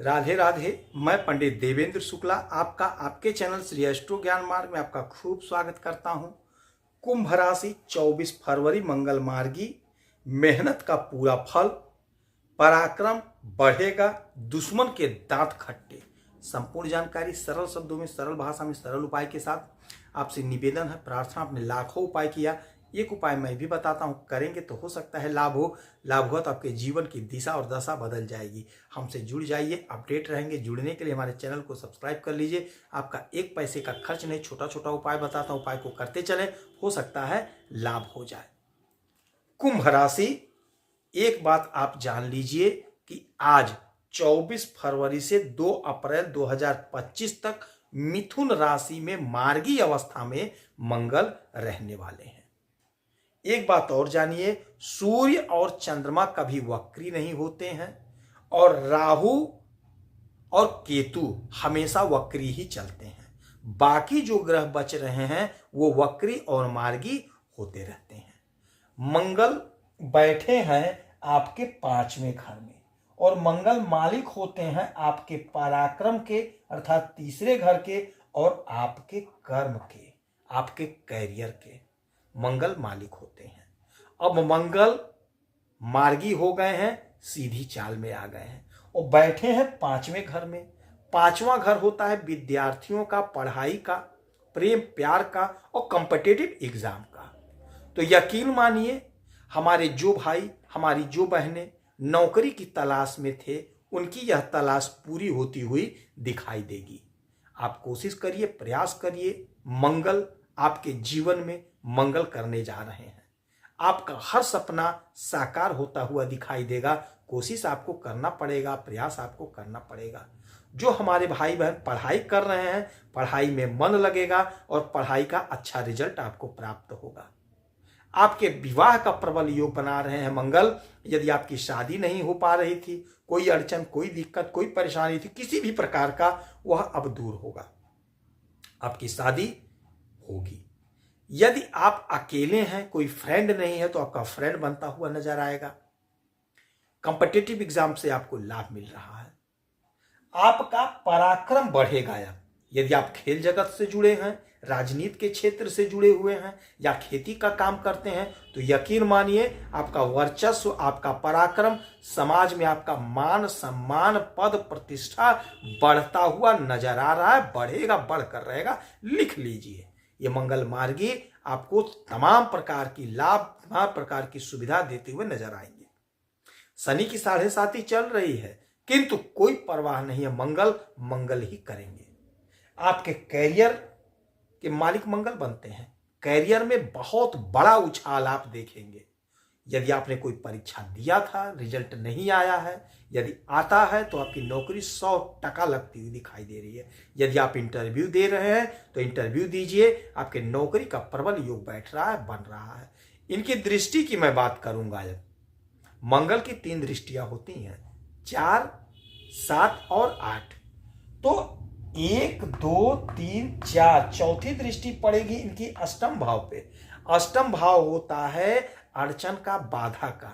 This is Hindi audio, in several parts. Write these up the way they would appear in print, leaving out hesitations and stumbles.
राधे राधे। मैं पंडित देवेंद्र शुक्ला आपका आपके चैनल श्री एस्ट्रो ज्ञान मार्ग में आपका खूब स्वागत करता हूं। कुंभ राशि 24 फरवरी मंगल मार्गी, मेहनत का पूरा फल, पराक्रम बढ़ेगा, दुश्मन के दांत खट्टे। संपूर्ण जानकारी सरल शब्दों में, सरल भाषा में, सरल उपाय के साथ आपसे निवेदन है, प्रार्थना। आपने लाखों उपाय किया, एक उपाय मैं भी बताता हूं, करेंगे तो हो सकता है लाभ हो। लाभ हुआ तो आपके जीवन की दिशा और दशा बदल जाएगी। हमसे जुड़ जाइए, अपडेट रहेंगे। जुड़ने के लिए हमारे चैनल को सब्सक्राइब कर लीजिए। आपका एक पैसे का खर्च नहीं, छोटा छोटा उपाय बताता हूं, उपाय को करते चले, हो सकता है लाभ हो जाए। कुंभ राशि, एक बात आप जान लीजिए कि आज 24 फरवरी से 2 अप्रैल 2025 तक मिथुन राशि में मार्गी अवस्था में मंगल रहने वाले हैं। एक बात और जानिए, सूर्य और चंद्रमा कभी वक्री नहीं होते हैं और राहु और केतु हमेशा वक्री ही चलते हैं। बाकी जो ग्रह बच रहे हैं वो वक्री और मार्गी होते रहते हैं। मंगल बैठे हैं आपके 5वें घर में और मंगल मालिक होते हैं आपके पराक्रम के, अर्थात तीसरे घर के, और आपके कर्म के, आपके कैरियर के। मंगल मालिक होते हैं। अब मंगल मार्गी हो गए हैं, सीधी चाल में आ गए हैं और बैठे हैं 5वें घर में। 5वां घर होता है विद्यार्थियों का, पढ़ाई का, प्रेम प्यार का और कॉम्पिटिटिव एग्जाम का। तो यकीन मानिए, हमारे जो भाई, हमारी जो बहनें नौकरी की तलाश में थे, उनकी यह तलाश पूरी होती हुई दिखाई देगी। आप कोशिश करिए, प्रयास करिए। मंगल आपके जीवन में मंगल करने जा रहे हैं। आपका हर सपना साकार होता हुआ दिखाई देगा। कोशिश आपको करना पड़ेगा, प्रयास आपको करना पड़ेगा। जो हमारे भाई बहन पढ़ाई कर रहे हैं, पढ़ाई में मन लगेगा और पढ़ाई का अच्छा रिजल्ट आपको प्राप्त होगा। आपके विवाह का प्रबल योग बना रहे हैं मंगल। यदि आपकी शादी नहीं हो पा रही थी, कोई अड़चन, कोई दिक्कत, कोई परेशानी थी किसी भी प्रकार का, वह अब दूर होगा। आपकी शादी होगी। यदि आप अकेले हैं, कोई फ्रेंड नहीं है, तो आपका फ्रेंड बनता हुआ नजर आएगा। कॉम्पिटिटिव एग्जाम से आपको लाभ मिल रहा है। आपका पराक्रम बढ़ेगा। यदि आप खेल जगत से जुड़े हैं, राजनीति के क्षेत्र से जुड़े हुए हैं या खेती का काम करते हैं, तो यकीन मानिए आपका वर्चस्व, आपका पराक्रम, समाज में आपका मान सम्मान, पद प्रतिष्ठा बढ़ता हुआ नजर आ रहा है। बढ़ेगा, बढ़कर रहेगा। लिख लीजिए, ये मंगल मार्गी आपको तमाम प्रकार की लाभ, तमाम प्रकार की सुविधा देते हुए नजर आएंगे। शनि की 7.5 चल रही है, किंतु कोई परवाह नहीं है, मंगल मंगल ही करेंगे। आपके कैरियर के मालिक मंगल बनते हैं। कैरियर में बहुत बड़ा उछाल आप देखेंगे। यदि आपने कोई परीक्षा दिया था, रिजल्ट नहीं आया है, यदि आता है तो आपकी नौकरी 100% लगती हुई दिखाई दे रही है। यदि आप इंटरव्यू दे रहे हैं तो इंटरव्यू दीजिए, आपके नौकरी का प्रबल योग बैठ रहा है, बन रहा है। इनकी दृष्टि की मैं बात करूंगा। मंगल की 3 दृष्टियां होती हैं, 4, 7 और 8। तो 1, 2, 3, 4 चौथी दृष्टि पड़ेगी इनकी अष्टम भाव पे। अष्टम भाव होता है अड़चन का, बाधा का,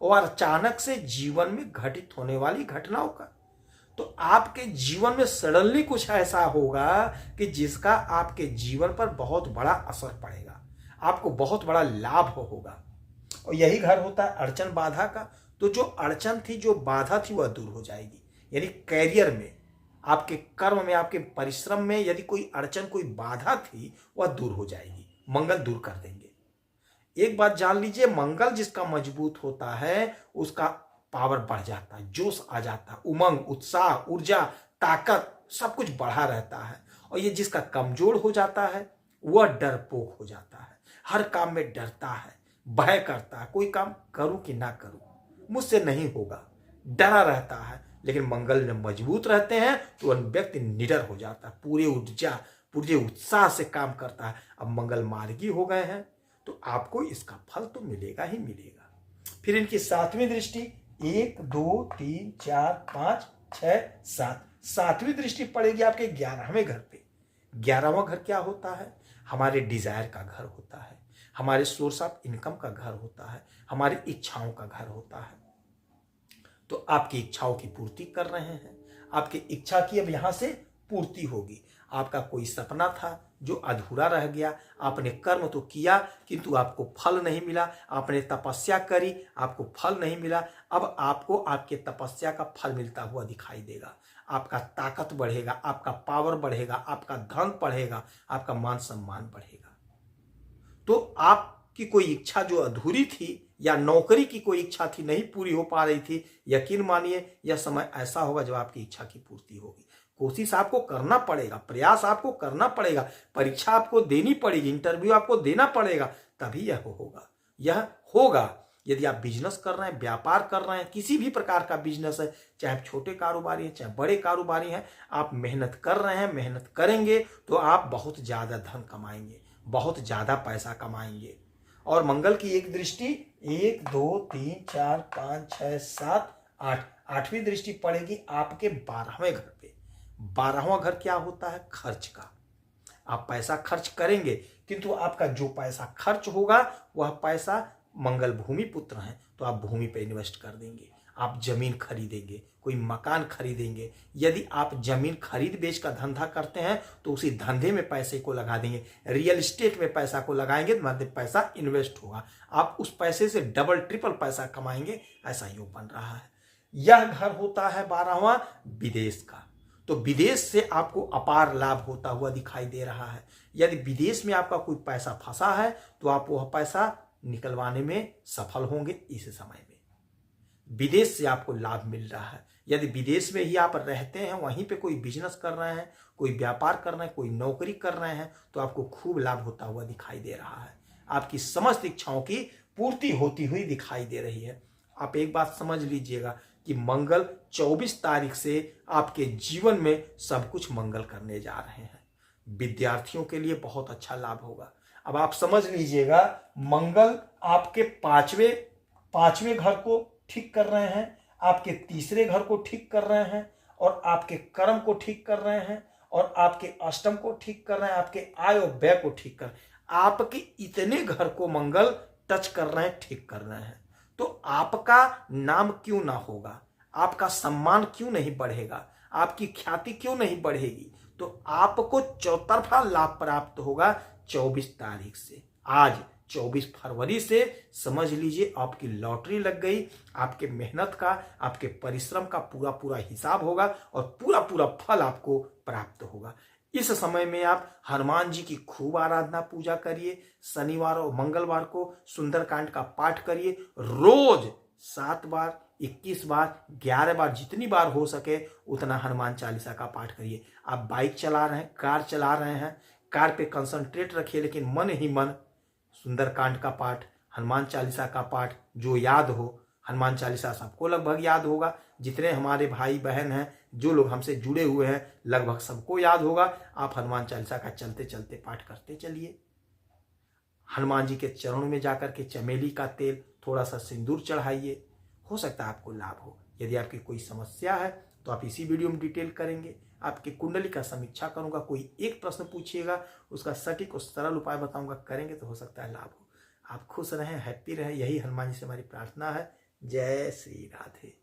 और अचानक से जीवन में घटित होने वाली घटनाओं का। तो आपके जीवन में सडनली कुछ ऐसा होगा कि जिसका आपके जीवन पर बहुत बड़ा असर पड़ेगा, आपको बहुत बड़ा लाभ होगा। और यही घर होता है अड़चन बाधा का। तो जो अड़चन थी, जो बाधा थी, वह दूर हो जाएगी। यानी कैरियर में, आपके कर्म में, आपके परिश्रम में यदि कोई अड़चन, कोई बाधा थी, वह दूर हो जाएगी। मंगल दूर कर देंगे। एक बात जान लीजिए, मंगल जिसका मजबूत होता है उसका पावर बढ़ जाता है, जोश आ जाता है, उमंग, उत्साह, ऊर्जा, ताकत सब कुछ बढ़ा रहता है। और ये जिसका कमजोर हो जाता है वह डरपोक हो जाता है, हर काम में डरता है, भय करता है, कोई काम करूं कि ना करूं, मुझसे नहीं होगा, डरा रहता है। लेकिन मंगल में मजबूत रहते हैं तो वह व्यक्ति निडर हो जाता है, पूरे ऊर्जा, पूरे उत्साह से काम करता है। अब मंगल मार्गी हो गए हैं तो आपको इसका फल तो मिलेगा ही मिलेगा। फिर इनकी 7वीं दृष्टि, 1, 2, 3, 4, 5, 6, 7, 7वीं दृष्टि पड़ेगी आपके 11वें घर पे। 11वां घर क्या होता है? हमारे डिजायर का घर होता है, हमारे सोर्स ऑफ इनकम का घर होता है, हमारी इच्छाओं का घर होता है। तो आपकी इच्छाओं की पूर्ति कर रहे हैं, आपकी इच्छा की अब यहाँ से पूर्ति होगी। आपका कोई सपना था जो अधूरा रह गया, आपने कर्म तो किया किंतु आपको फल नहीं मिला, आपने तपस्या करी आपको फल नहीं मिला, अब आपको आपके तपस्या का फल मिलता हुआ दिखाई देगा। आपका ताकत बढ़ेगा, आपका पावर बढ़ेगा, आपका धन बढ़ेगा, आपका मान सम्मान बढ़ेगा। तो आपकी कोई इच्छा जो अधूरी थी या नौकरी की कोई इच्छा थी नहीं पूरी हो पा रही थी, यकीन मानिए यह समय ऐसा होगा जब आपकी इच्छा की पूर्ति होगी। कोशिश आपको करना पड़ेगा, प्रयास आपको करना पड़ेगा, परीक्षा आपको देनी पड़ेगी, इंटरव्यू आपको देना पड़ेगा, तभी यह होगा। यह होगा यदि आप बिजनेस कर रहे हैं, व्यापार कर रहे हैं, किसी भी प्रकार का बिजनेस है, चाहे छोटे कारोबारी हैं चाहे बड़े कारोबारी हैं, आप मेहनत कर रहे हैं, मेहनत करेंगे तो आप बहुत ज्यादा धन कमाएंगे, बहुत ज्यादा पैसा कमाएंगे। और मंगल की एक दृष्टि 1 2 3 4 5 6 7 8 8वीं दृष्टि पड़ेगी आपके 12वें घर पे। 12वां घर क्या होता है? खर्च का। आप पैसा खर्च करेंगे किंतु आपका जो पैसा खर्च होगा वह पैसा, मंगल भूमि पुत्र हैं तो आप भूमि पे इन्वेस्ट कर देंगे, आप जमीन खरीदेंगे, कोई मकान खरीदेंगे। यदि आप जमीन खरीद बेच का धंधा करते हैं तो उसी धंधे में पैसे को लगा देंगे, रियल एस्टेट में पैसा को लगाएंगे तो मतलब पैसा इन्वेस्ट होगा, आप उस पैसे से डबल ट्रिपल पैसा कमाएंगे। ऐसा योग बन रहा है। यह घर होता है 12वां विदेश का, तो विदेश से आपको अपार लाभ होता हुआ दिखाई दे रहा है। यदि विदेश में आपका कोई पैसा फंसा है तो आप वह पैसा निकलवाने में सफल होंगे। इस समय में विदेश से आपको लाभ मिल रहा है। यदि विदेश में ही आप रहते हैं, वहीं पे कोई बिजनेस कर रहे हैं, कोई व्यापार कर रहे हैं, कोई नौकरी कर रहे हैं, तो आपको खूब लाभ होता हुआ दिखाई दे रहा है। आपकी समस्त इच्छाओं की पूर्ति होती हुई दिखाई दे रही है। आप एक बात समझ लीजिएगा कि मंगल 24 तारीख से आपके जीवन में सब कुछ मंगल करने जा रहे हैं। विद्यार्थियों के लिए बहुत अच्छा लाभ होगा। अब आप समझ लीजिएगा, मंगल आपके पांचवें घर को ठीक कर रहे हैं, आपके तीसरे घर को ठीक कर रहे हैं, और आपके कर्म को ठीक कर रहे हैं, और आपके अष्टम को ठीक कर रहे हैं, आपके आय और व्यय को ठीक कर, आपके इतने घर को मंगल टच कर रहे हैं, ठीक कर रहे हैं। तो आपका नाम क्यों ना होगा, आपका सम्मान क्यों नहीं बढ़ेगा, आपकी ख्याति क्यों नहीं बढ़ेगी? तो आपको चौतरफा लाभ प्राप्त होगा 24 तारीख से। आज 24 फरवरी से समझ लीजिए आपकी लॉटरी लग गई। आपके मेहनत का, आपके परिश्रम का पूरा पूरा हिसाब होगा और पूरा पूरा फल आपको प्राप्त होगा। इस समय में आप हनुमान जी की खूब आराधना पूजा करिए। शनिवार और मंगलवार को सुंदरकांड का पाठ करिए। रोज 7 बार, 21 बार, 11 बार, जितनी बार हो सके उतना हनुमान चालीसा का पाठ करिए। आप बाइक चला रहे हैं, कार चला रहे हैं, कार पे कंसंट्रेट रखिए, लेकिन मन ही मन सुंदरकांड का पाठ, हनुमान चालीसा का पाठ जो याद हो। हनुमान चालीसा सबको लगभग याद होगा, जितने हमारे भाई बहन हैं, जो लोग हमसे जुड़े हुए हैं, लगभग सबको याद होगा। आप हनुमान चालीसा का चलते चलते पाठ करते चलिए। हनुमान जी के चरणों में जाकर के चमेली का तेल, थोड़ा सा सिंदूर चढ़ाइए, हो सकता है आपको लाभ हो। यदि आपकी कोई समस्या है तो आप इसी वीडियो में डिटेल करेंगे। आपकी कुंडली का समीक्षा करूंगा, कोई एक प्रश्न पूछिएगा, उसका सटीक और सरल उपाय बताऊंगा, करेंगे तो हो सकता है लाभ हो। आप खुश रहें, हैप्पी रहें, यही हनुमान जी से हमारी प्रार्थना है। जय श्री राधे।